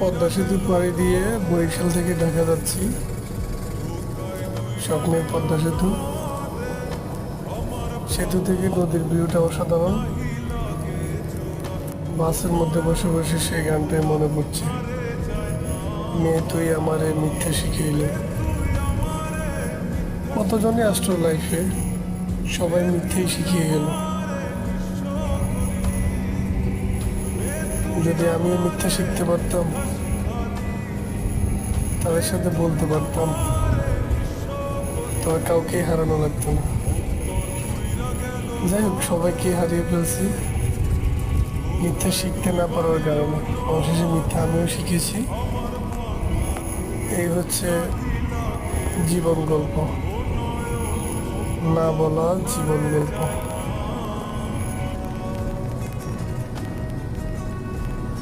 পদ্মা সেতু পাড়ি দিয়ে বরিশাল থেকে ঢাকা যাচ্ছি। স্বপ্নের পদ্মা সেতু, সেতু থেকে নদীর ভিউটা অসাধারণ। বাসের মধ্যে বসে বসে সেই গানটাই মনে পড়ছে, মেয়ে তুই আমারে মিথ্যে শিখাইলে। কতজনই আসলো লাইফে, সবাই মিথ্যেই শিখিয়ে গেল। যদি আমিও মিথ্যা শিখতে পারতাম, তাদের সাথে বলতে পারতাম, তবে কাউকেই হারানো লাগতো না। যাই হোক, সবাইকে হারিয়ে ফেলছি মিথ্যা শিখতে না পারার কারণে। অবশেষে মিথ্যা আমিও শিখেছি। এই হচ্ছে জীবন গল্প, না বলা জীবন গল্প।